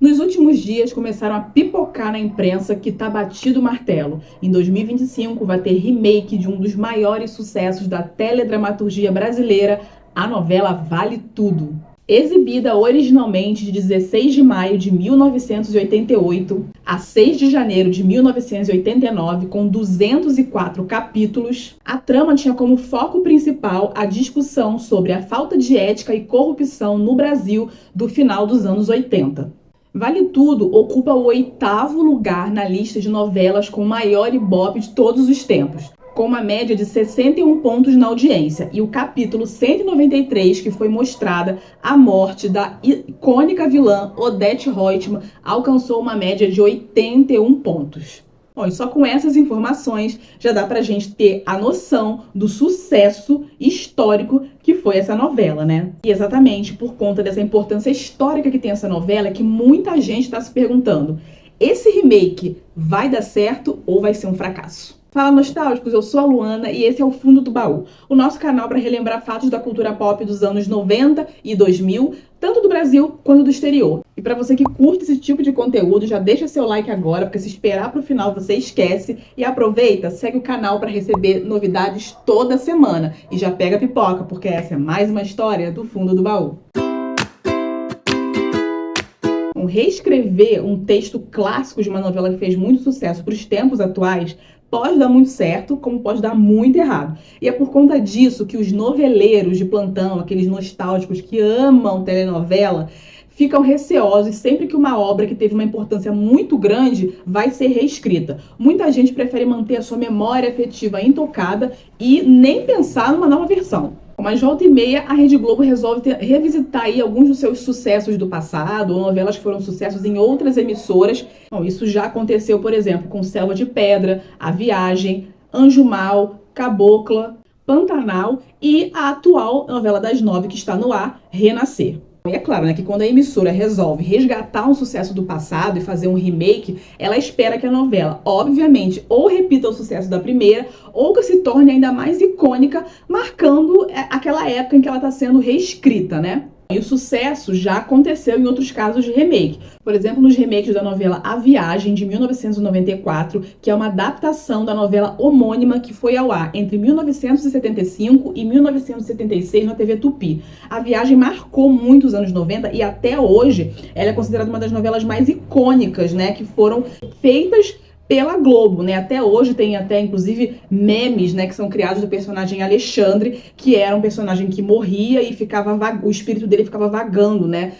Nos últimos dias começaram a pipocar na imprensa que tá batido o martelo. Em 2025 vai ter remake de um dos maiores sucessos da teledramaturgia brasileira, a novela Vale Tudo. Exibida originalmente de 16 de maio de 1988 a 6 de janeiro de 1989, com 204 capítulos, a trama tinha como foco principal a discussão sobre a falta de ética e corrupção no Brasil do final dos anos 80. Vale Tudo ocupa o 8º lugar na lista de novelas com maior ibope de todos os tempos, com uma média de 61 pontos na audiência, e o capítulo 193, que foi mostrada a morte da icônica vilã Odete Roitman, alcançou uma média de 81 pontos. Bom, e só com essas informações já dá pra gente ter a noção do sucesso histórico que foi essa novela, né? E exatamente por conta dessa importância histórica que tem essa novela é que muita gente está se perguntando: esse remake vai dar certo ou vai ser um fracasso? Fala, nostálgicos, eu sou a Luana e esse é o Fundo do Baú, o nosso canal para relembrar fatos da cultura pop dos anos 90 e 2000, tanto do Brasil quanto do exterior. E para você que curte esse tipo de conteúdo, já deixa seu like agora, porque se esperar para o final você esquece. E aproveita, segue o canal para receber novidades toda semana. E já pega a pipoca, porque essa é mais uma história do Fundo do Baú. Reescrever um texto clássico de uma novela que fez muito sucesso para os tempos atuais pode dar muito certo, como pode dar muito errado. E é por conta disso que os noveleiros de plantão, aqueles nostálgicos que amam telenovela, ficam receosos sempre que uma obra que teve uma importância muito grande vai ser reescrita. Muita gente prefere manter a sua memória afetiva intocada e nem pensar numa nova versão. Mas volta e meia, a Rede Globo resolve revisitar aí alguns dos seus sucessos do passado, ou novelas que foram sucessos em outras emissoras. Bom, isso já aconteceu, por exemplo, com Selva de Pedra, A Viagem, Anjo Mal, Cabocla, Pantanal e a atual novela das 9 que está no ar, Renascer. E é claro, né, que quando a emissora resolve resgatar um sucesso do passado e fazer um remake, ela espera que a novela, obviamente, ou repita o sucesso da primeira, ou que se torne ainda mais icônica, marcando aquela época em que ela está sendo reescrita, né? E o sucesso já aconteceu em outros casos de remake. Por exemplo, nos remakes da novela A Viagem, de 1994, que é uma adaptação da novela homônima que foi ao ar entre 1975 e 1976 na TV Tupi. A Viagem marcou muito os anos 90 e até hoje ela é considerada uma das novelas mais icônicas, né, que foram feitas pela Globo, né? Até hoje tem até, inclusive, memes, né, que são criados do personagem Alexandre, que era um personagem que morria e ficava o espírito dele ficava vagando, né,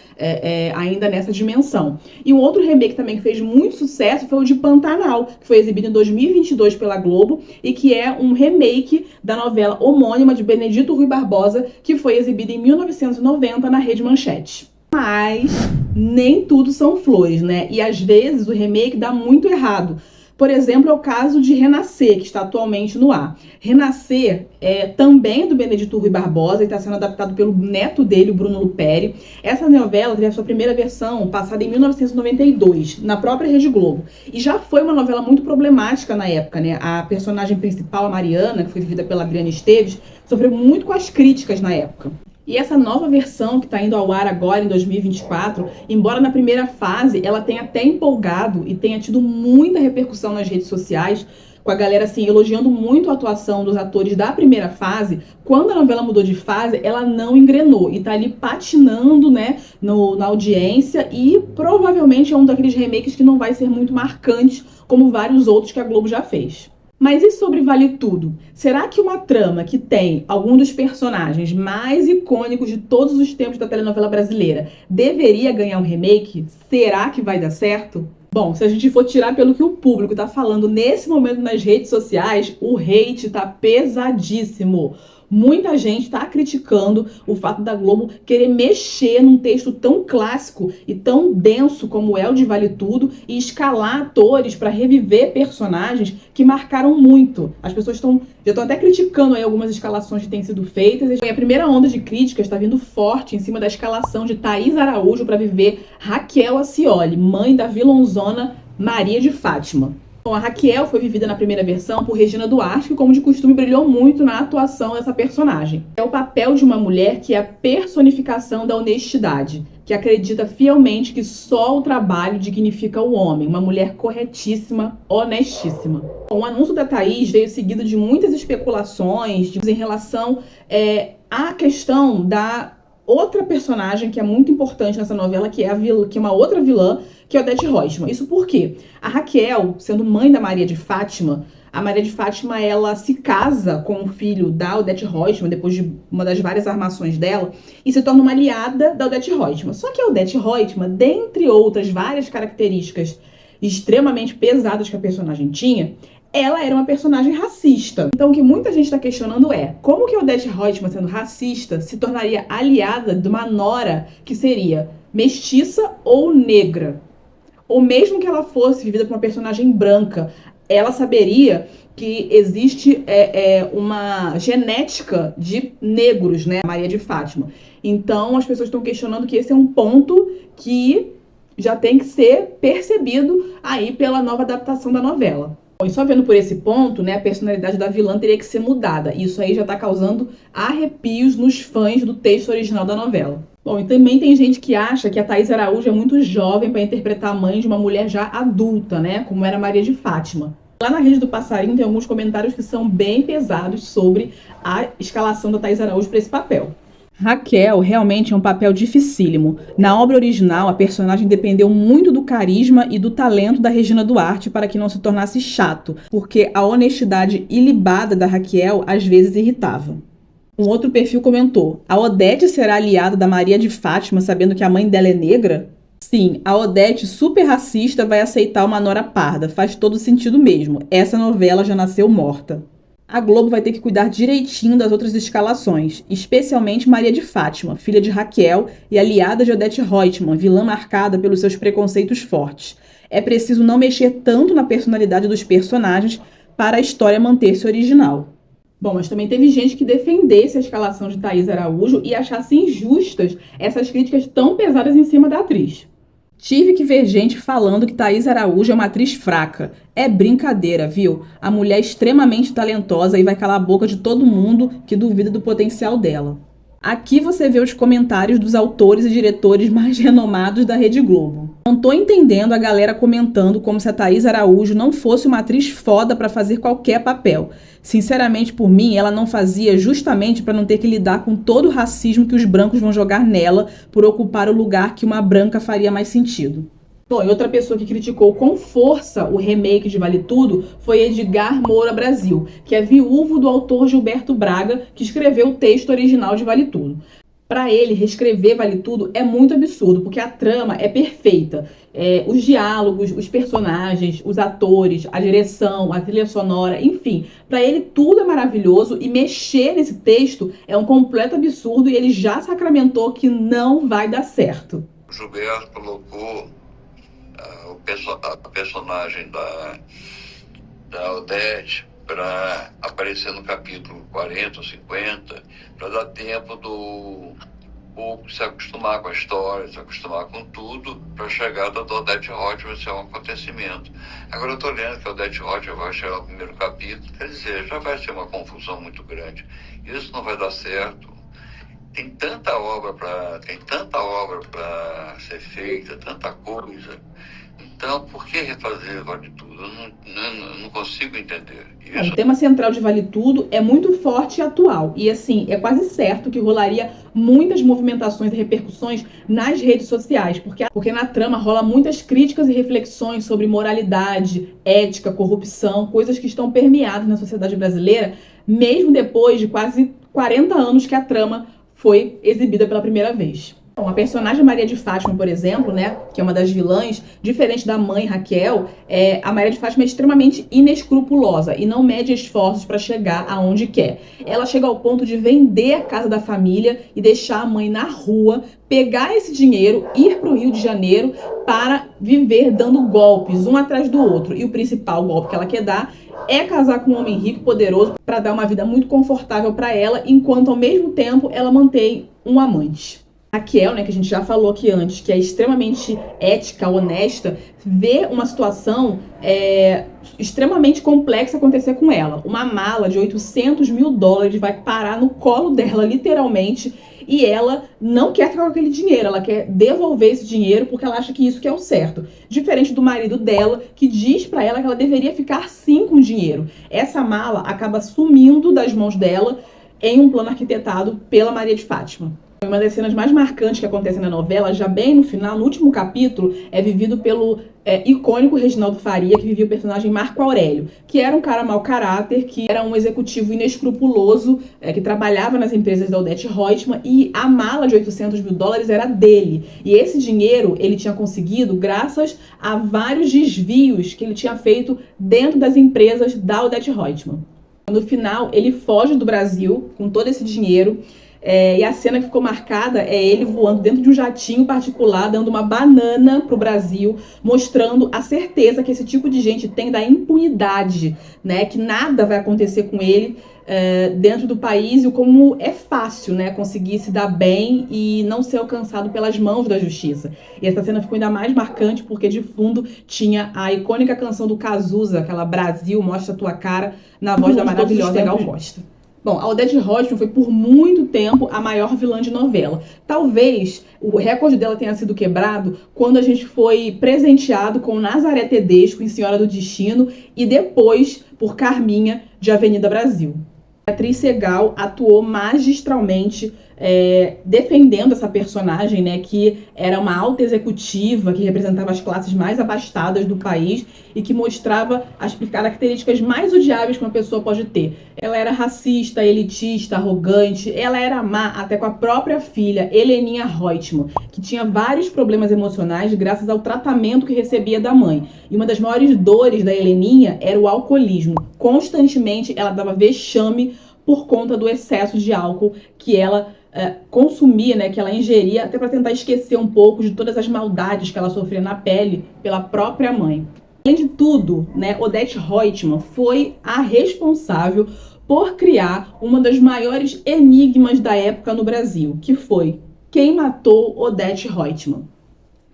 ainda nessa dimensão. E um outro remake também que fez muito sucesso foi o de Pantanal, que foi exibido em 2022 pela Globo e que é um remake da novela homônima de Benedito Rui Barbosa, que foi exibida em 1990 na Rede Manchete. Mas nem tudo são flores, né? E às vezes o remake dá muito errado. Por exemplo, é o caso de Renascer, que está atualmente no ar. Renascer é também do Benedito Rui Barbosa e está sendo adaptado pelo neto dele, o Bruno Luperi. Essa novela teve a sua primeira versão passada em 1992, na própria Rede Globo. E já foi uma novela muito problemática na época, né? A personagem principal, a Mariana, que foi vivida pela Adriana Esteves, sofreu muito com as críticas na época. E essa nova versão que está indo ao ar agora em 2024, embora na primeira fase ela tenha até empolgado e tenha tido muita repercussão nas redes sociais, com a galera assim elogiando muito a atuação dos atores da primeira fase, quando a novela mudou de fase, ela não engrenou e tá ali patinando, né, na audiência, e provavelmente é um daqueles remakes que não vai ser muito marcante como vários outros que a Globo já fez. Mas e sobre Vale Tudo? Será que uma trama que tem algum dos personagens mais icônicos de todos os tempos da telenovela brasileira deveria ganhar um remake? Será que vai dar certo? Bom, se a gente for tirar pelo que o público tá falando nesse momento nas redes sociais, o hate tá pesadíssimo. Muita gente está criticando o fato da Globo querer mexer num texto tão clássico e tão denso como é o de Vale Tudo e escalar atores para reviver personagens que marcaram muito. As pessoas já estão até criticando aí algumas escalações que têm sido feitas. E a primeira onda de críticas está vindo forte em cima da escalação de Thaís Araújo para viver Raquel Acioli, mãe da vilãozona Maria de Fátima. Bom, a Raquel foi vivida na primeira versão por Regina Duarte, que, como de costume, brilhou muito na atuação dessa personagem. É o papel de uma mulher que é a personificação da honestidade, que que acredita fielmente que só o trabalho dignifica o homem, uma mulher corretíssima, honestíssima. O anúncio da Thaís veio seguido de muitas especulações em relação à questão da outra personagem que é muito importante nessa novela, que é uma outra vilã, que é a Odete Roitman. Isso porque a Raquel, sendo mãe da Maria de Fátima, a Maria de Fátima, ela se casa com o filho da Odete Roitman, depois de uma das várias armações dela, e se torna uma aliada da Odete Roitman. Só que a Odete Roitman, dentre outras várias características extremamente pesadas que a personagem tinha, ela era uma personagem racista. Então o que muita gente está questionando é como que a Odete Roitman, sendo racista, se tornaria aliada de uma nora que seria mestiça ou negra? Ou mesmo que ela fosse vivida por uma personagem branca, ela saberia que existe uma genética de negros, né? Maria de Fátima. Então as pessoas estão questionando que esse é um ponto que já tem que ser percebido aí pela nova adaptação da novela. E só vendo por esse ponto, né, a personalidade da vilã teria que ser mudada. Isso aí já tá causando arrepios nos fãs do texto original da novela. Bom, e também tem gente que acha que a Thaís Araújo é muito jovem para interpretar a mãe de uma mulher já adulta, né, como era Maria de Fátima. Lá na Rede do Passarinho tem alguns comentários que são bem pesados sobre a escalação da Thaís Araújo para esse papel. Raquel realmente é um papel dificílimo. Na obra original, a personagem dependeu muito do carisma e do talento da Regina Duarte para que não se tornasse chato, porque a honestidade ilibada da Raquel às vezes irritava. Um outro perfil comentou: a Odete será aliada da Maria de Fátima sabendo que a mãe dela é negra? Sim, a Odete, super racista, vai aceitar uma nora parda. Faz todo sentido mesmo. Essa novela já nasceu morta. A Globo vai ter que cuidar direitinho das outras escalações, especialmente Maria de Fátima, filha de Raquel e aliada de Odete Roitman, vilã marcada pelos seus preconceitos fortes. É preciso não mexer tanto na personalidade dos personagens para a história manter-se original. Bom, mas também teve gente que defendesse a escalação de Thaís Araújo e achasse injustas essas críticas tão pesadas em cima da atriz. Tive que ver gente falando que Thaís Araújo é uma atriz fraca. É brincadeira, viu? A mulher é extremamente talentosa e vai calar a boca de todo mundo que duvida do potencial dela. Aqui você vê os comentários dos autores e diretores mais renomados da Rede Globo. Não tô entendendo a galera comentando como se a Thaís Araújo não fosse uma atriz foda para fazer qualquer papel. Sinceramente, por mim, ela não fazia justamente para não ter que lidar com todo o racismo que os brancos vão jogar nela por ocupar o lugar que uma branca faria mais sentido. Bom, e outra pessoa que criticou com força o remake de Vale Tudo foi Edgar Moura Brasil, que é viúvo do autor Gilberto Braga, que escreveu o texto original de Vale Tudo. Para ele, reescrever Vale Tudo é muito absurdo, porque a trama é perfeita. Os diálogos, os personagens, os atores, a direção, a trilha sonora, enfim. Para ele, tudo é maravilhoso e mexer nesse texto é um completo absurdo e ele já sacramentou que não vai dar certo. O Gilberto colocou a personagem da Odete para aparecer no capítulo 40 ou 50, para dar tempo do público se acostumar com a história, se acostumar com tudo, para a chegada da Odete Roitman ser um acontecimento. Agora eu estou lendo que a Odete Roitman vai chegar no primeiro capítulo, quer dizer, já vai ser uma confusão muito grande. Isso não vai dar certo. Tem tanta obra para ser feita, tanta coisa. Então, por que refazer Vale Tudo? Eu não consigo entender isso. O tema central de Vale Tudo é muito forte e atual. E, assim, é quase certo que rolaria muitas movimentações e repercussões nas redes sociais. Porque na trama rola muitas críticas e reflexões sobre moralidade, ética, corrupção, coisas que estão permeadas na sociedade brasileira, mesmo depois de quase 40 anos que a trama foi exibida pela primeira vez. Bom, a personagem Maria de Fátima, por exemplo, né, que é uma das vilãs, diferente da mãe Raquel, a Maria de Fátima é extremamente inescrupulosa e não mede esforços para chegar aonde quer. Ela chega ao ponto de vender a casa da família e deixar a mãe na rua, pegar esse dinheiro, ir para o Rio de Janeiro para viver dando golpes um atrás do outro. E o principal golpe que ela quer dar é casar com um homem rico e poderoso para dar uma vida muito confortável para ela, enquanto ao mesmo tempo ela mantém um amante. Raquel, né, que a gente já falou aqui antes, que é extremamente ética, honesta, vê uma situação extremamente complexa acontecer com ela. Uma mala de $800 mil vai parar no colo dela, literalmente, e ela não quer ficar com aquele dinheiro, ela quer devolver esse dinheiro porque ela acha que isso que é o certo. Diferente do marido dela, que diz pra ela que ela deveria ficar sim com o dinheiro. Essa mala acaba sumindo das mãos dela em um plano arquitetado pela Maria de Fátima. Uma das cenas mais marcantes que acontecem na novela, já bem no final, no último capítulo, é vivido pelo icônico Reginaldo Faria, que vivia o personagem Marco Aurélio, que era um cara mau caráter, que era um executivo inescrupuloso, que trabalhava nas empresas da Odete Roitman, e a mala de 800 mil dólares era dele. E esse dinheiro ele tinha conseguido graças a vários desvios que ele tinha feito dentro das empresas da Odete Roitman. No final, ele foge do Brasil com todo esse dinheiro. E a cena que ficou marcada é ele voando dentro de um jatinho particular, dando uma banana pro Brasil, mostrando a certeza que esse tipo de gente tem da impunidade, né? Que nada vai acontecer com ele dentro do país, e como é fácil, né, conseguir se dar bem e não ser alcançado pelas mãos da justiça. E essa cena ficou ainda mais marcante porque de fundo tinha a icônica canção do Cazuza, aquela Brasil, Mostra a Tua Cara, na voz da maravilhosa Gal Costa. Bom, a Odete Roitman foi por muito tempo a maior vilã de novela. Talvez o recorde dela tenha sido quebrado quando a gente foi presenteado com Nazaré Tedesco em Senhora do Destino e depois por Carminha de Avenida Brasil. A atriz Segal atuou magistralmente defendendo essa personagem, né, que era uma alta executiva, que representava as classes mais abastadas do país e que mostrava as características mais odiáveis que uma pessoa pode ter. Ela era racista, elitista, arrogante, ela era má até com a própria filha, Heleninha Roitman, que tinha vários problemas emocionais graças ao tratamento que recebia da mãe. E uma das maiores dores da Heleninha era o alcoolismo. Constantemente ela dava vexame por conta do excesso de álcool que ela consumia, né, que ela ingeria, até para tentar esquecer um pouco de todas as maldades que ela sofria na pele pela própria mãe. Além de tudo, né, Odete Roitman foi a responsável por criar uma das maiores enigmas da época no Brasil, que foi: quem matou Odete Roitman?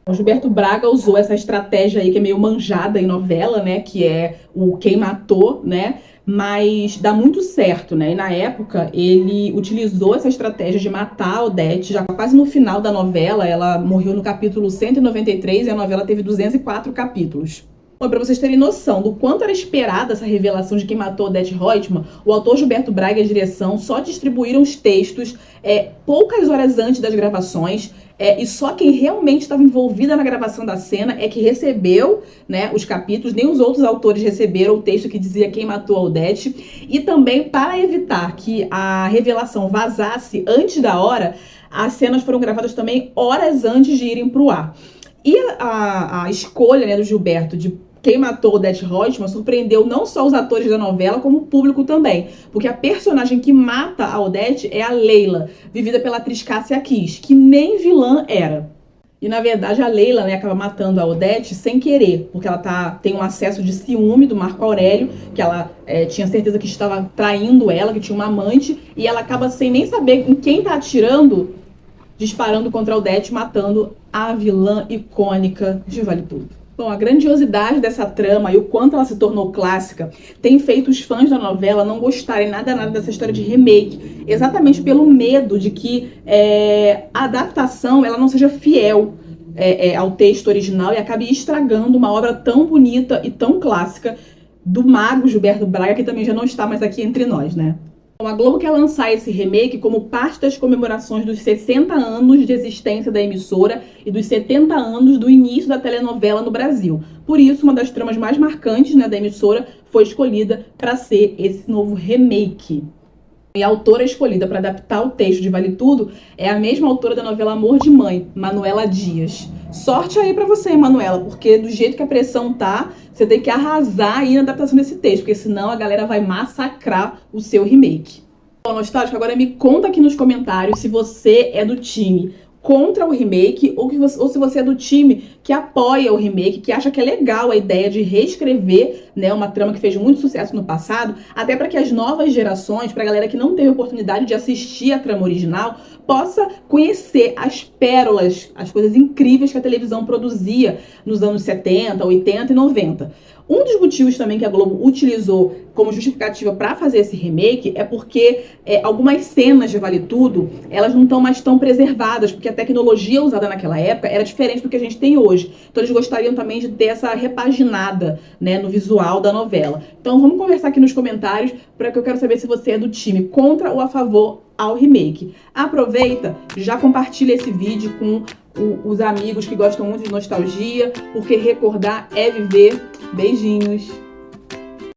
O Gilberto Braga usou essa estratégia aí que é meio manjada em novela, né, que é o quem matou, né, mas dá muito certo, né, e na época ele utilizou essa estratégia de matar a Odete, já quase no final da novela. Ela morreu no capítulo 193 e a novela teve 204 capítulos. Para vocês terem noção do quanto era esperada essa revelação de quem matou Odete Roitman, o autor Gilberto Braga e a direção só distribuíram os textos poucas horas antes das gravações, e só quem realmente estava envolvida na gravação da cena é que recebeu, né, os capítulos. Nem os outros autores receberam o texto que dizia quem matou a Odete. E também, para evitar que a revelação vazasse antes da hora, as cenas foram gravadas também horas antes de irem para o ar. E a escolha, né, do Gilberto de quem matou Odete Roitman surpreendeu não só os atores da novela, como o público também. Porque a personagem que mata a Odete é a Leila, vivida pela atriz Cássia Kiss, que nem vilã era. E na verdade a Leila, né, acaba matando a Odete sem querer, porque ela tem um acesso de ciúme do Marco Aurélio, que ela tinha certeza que estava traindo ela, que tinha uma amante, e ela acaba sem nem saber em quem tá atirando, disparando contra a Odete, matando a vilã icônica de Vale Tudo. Bom, a grandiosidade dessa trama e o quanto ela se tornou clássica tem feito os fãs da novela não gostarem nada dessa história de remake, exatamente pelo medo de que a adaptação ela não seja fiel ao texto original e acabe estragando uma obra tão bonita e tão clássica do mago Gilberto Braga, que também já não está mais aqui entre nós, né? A Globo quer lançar esse remake como parte das comemorações dos 60 anos de existência da emissora e dos 70 anos do início da telenovela no Brasil. Por isso, uma das tramas mais marcantes, né, da emissora foi escolhida para ser esse novo remake. E a autora escolhida para adaptar o texto de Vale Tudo é a mesma autora da novela Amor de Mãe, Manuela Dias. Sorte aí pra você, Manuela, porque do jeito que a pressão tá, você tem que arrasar aí na adaptação desse texto, porque senão a galera vai massacrar o seu remake. Bom, Nostálgico, agora me conta aqui nos comentários se você é do time contra o remake ou se você é do time que apoia o remake, que acha que é legal a ideia de reescrever, né, uma trama que fez muito sucesso no passado, até para que as novas gerações, para a galera que não teve oportunidade de assistir a trama original, possa conhecer as pérolas, as coisas incríveis que a televisão produzia nos anos 70, 80 e 90. Um dos motivos também que a Globo utilizou como justificativa para fazer esse remake é porque algumas cenas de Vale Tudo, elas não estão mais tão preservadas, porque a tecnologia usada naquela época era diferente do que a gente tem hoje. Então eles gostariam também de ter essa repaginada, né, no visual da novela. Então vamos conversar aqui nos comentários, porque eu quero saber se você é do time contra ou a favor ao remake. Aproveita, já compartilha esse vídeo com os amigos que gostam muito de nostalgia, porque recordar é viver. Beijinhos!